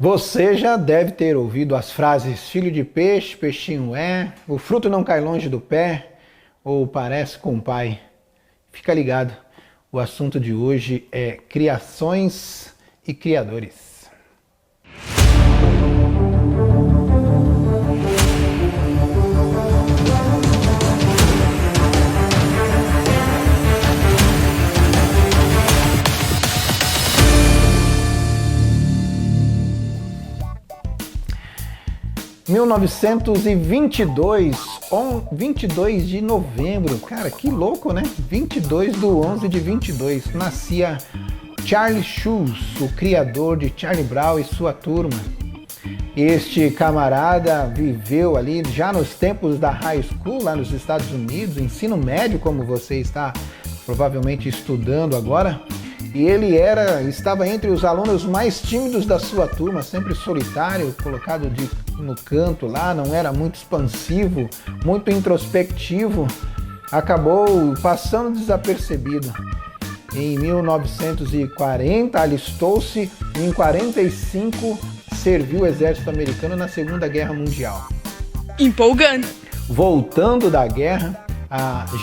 Você já deve ter ouvido as frases filho de peixe, peixinho é, o fruto não cai longe do pé, ou parece com o pai. Fica ligado, o assunto de hoje é criações e criadores. 1922, 22 de novembro, cara, que louco, né? 22/11/22, nascia Charles Schulz, o criador de Charlie Brown e sua turma. Este camarada viveu ali já nos tempos da high school, lá nos Estados Unidos, ensino médio, como você está provavelmente estudando agora. E ele estava entre os alunos mais tímidos da sua turma, sempre solitário, colocado no canto lá, não era muito expansivo, muito introspectivo, acabou passando desapercebido. Em 1940 alistou-se e em 1945 serviu o exército americano na Segunda Guerra Mundial. Empolgante! Voltando da guerra,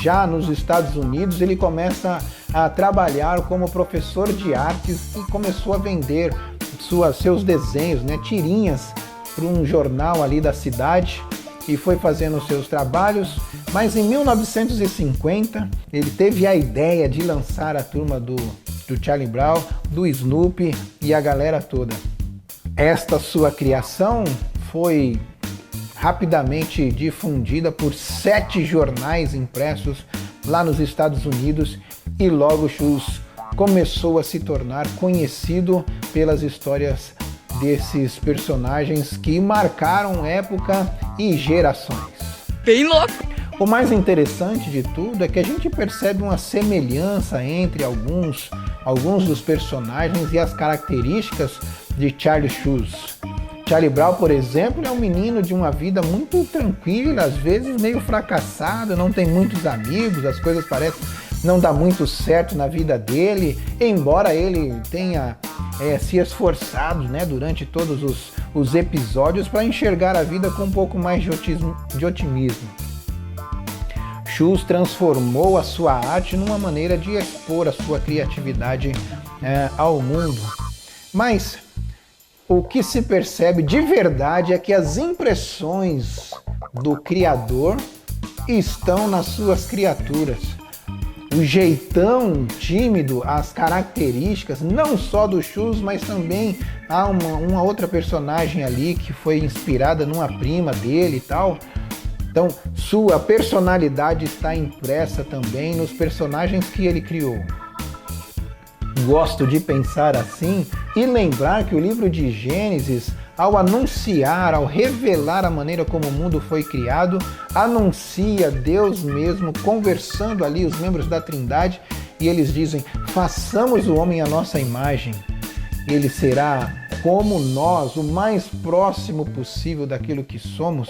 já nos Estados Unidos, ele começa a trabalhar como professor de artes e começou a vender seus desenhos, tirinhas, para um jornal ali da cidade e foi fazendo seus trabalhos. Mas em 1950 ele teve a ideia de lançar a turma do Charlie Brown, do Snoopy e a galera toda. Esta sua criação foi rapidamente difundida por 7 jornais impressos lá nos Estados Unidos e logo Schulz começou a se tornar conhecido pelas histórias desses personagens que marcaram época e gerações. Bem louco! O mais interessante de tudo é que a gente percebe uma semelhança entre alguns dos personagens e as características de Charles Schulz. Charlie Brown, por exemplo, é um menino de uma vida muito tranquila, às vezes meio fracassado, não tem muitos amigos, as coisas parecem não dar muito certo na vida dele, embora ele tenha se esforçado durante todos os episódios para enxergar a vida com um pouco mais de otimismo. Schulz transformou a sua arte numa maneira de expor a sua criatividade ao mundo. Mas o que se percebe de verdade é que as impressões do Criador estão nas suas criaturas. O jeitão tímido, as características, não só do Schulz, mas também há uma outra personagem ali que foi inspirada numa prima dele e tal. Então, sua personalidade está impressa também nos personagens que ele criou. Gosto de pensar assim e lembrar que o livro de Gênesis, ao anunciar, ao revelar a maneira como o mundo foi criado, anuncia Deus mesmo conversando ali, os membros da Trindade, e eles dizem: façamos o homem à nossa imagem. Ele será como nós, o mais próximo possível daquilo que somos.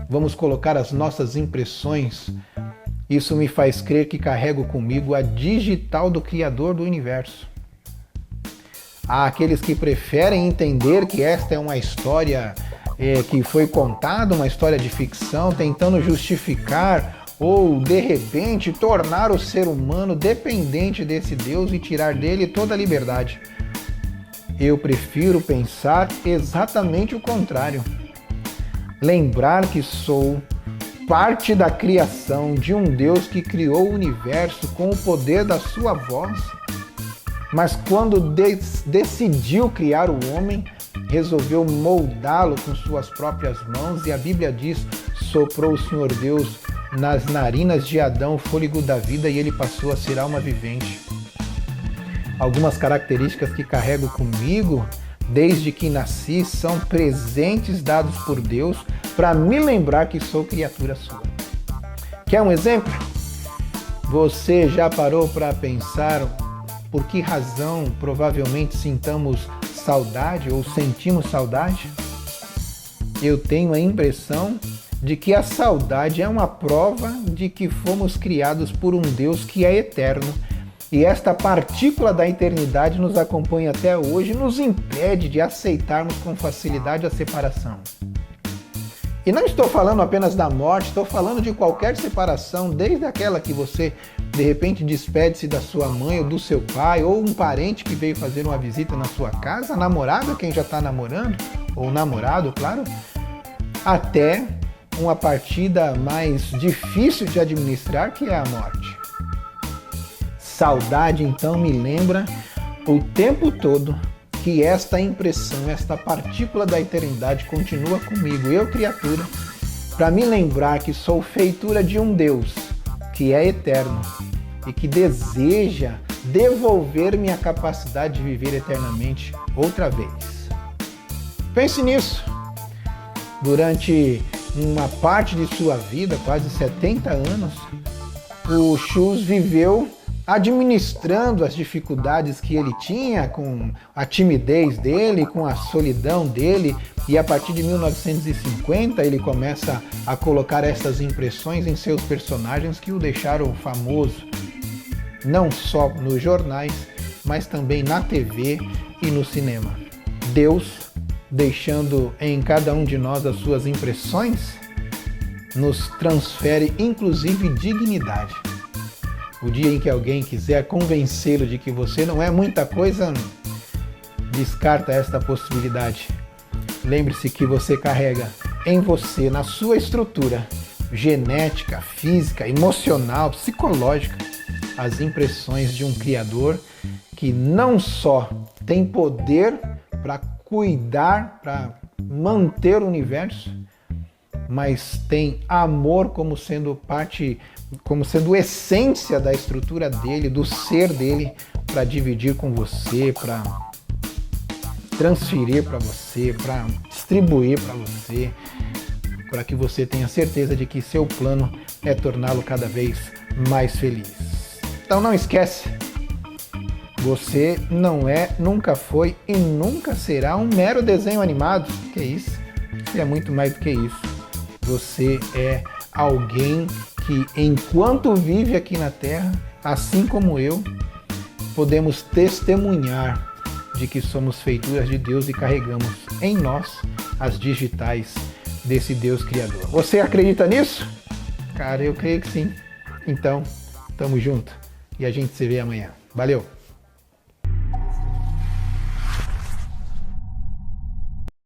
Vamos colocar as nossas impressões. Isso me faz crer que carrego comigo a digital do Criador do Universo. Há aqueles que preferem entender que esta é uma história que foi contada, uma história de ficção, tentando justificar ou, de repente, tornar o ser humano dependente desse Deus e tirar dele toda a liberdade. Eu prefiro pensar exatamente o contrário. Lembrar que sou parte da criação de um Deus que criou o universo com o poder da sua voz, mas quando decidiu criar o homem, resolveu moldá-lo com suas próprias mãos, e a Bíblia diz: soprou o Senhor Deus nas narinas de Adão o fôlego da vida e ele passou a ser alma vivente. Algumas características que carrego comigo desde que nasci são presentes dados por Deus para me lembrar que sou criatura sua. Quer um exemplo? Você já parou para pensar por que razão provavelmente sintamos saudade ou sentimos saudade? Eu tenho a impressão de que a saudade é uma prova de que fomos criados por um Deus que é eterno E esta partícula da eternidade nos acompanha até hoje e nos impede de aceitarmos com facilidade a separação. E não estou falando apenas da morte, estou falando de qualquer separação, desde aquela que você, de repente, despede-se da sua mãe ou do seu pai, ou um parente que veio fazer uma visita na sua casa, namorada, quem já está namorando, ou namorado, claro, até uma partida mais difícil de administrar, que é a morte. Saudade, então, me lembra o tempo todo que esta impressão, esta partícula da eternidade continua comigo, eu criatura, para me lembrar que sou feitura de um Deus que é eterno e que deseja devolver-me a capacidade de viver eternamente outra vez. Pense nisso. Durante uma parte de sua vida, quase 70 anos, o Schulz viveu administrando as dificuldades que ele tinha com a timidez dele, com a solidão dele, e a partir de 1950 ele começa a colocar essas impressões em seus personagens que o deixaram famoso, não só nos jornais, mas também na TV e no cinema. Deus, deixando em cada um de nós as suas impressões, nos transfere inclusive dignidade. O dia em que alguém quiser convencê-lo de que você não é muita coisa, descarta esta possibilidade. Lembre-se que você carrega em você, na sua estrutura genética, física, emocional, psicológica, as impressões de um Criador que não só tem poder para cuidar, para manter o universo, mas tem amor como sendo parte, como sendo essência da estrutura dele, do ser dele, para dividir com você, para transferir para você, para distribuir para você, para que você tenha certeza de que seu plano é torná-lo cada vez mais feliz. Então não esquece, você não é, nunca foi e nunca será um mero desenho animado. Que isso? Você é muito mais do que isso. Você é alguém que, enquanto vive aqui na Terra, assim como eu, podemos testemunhar de que somos feituras de Deus e carregamos em nós as digitais desse Deus Criador. Você acredita nisso? Cara, eu creio que sim. Então, tamo junto e a gente se vê amanhã. Valeu!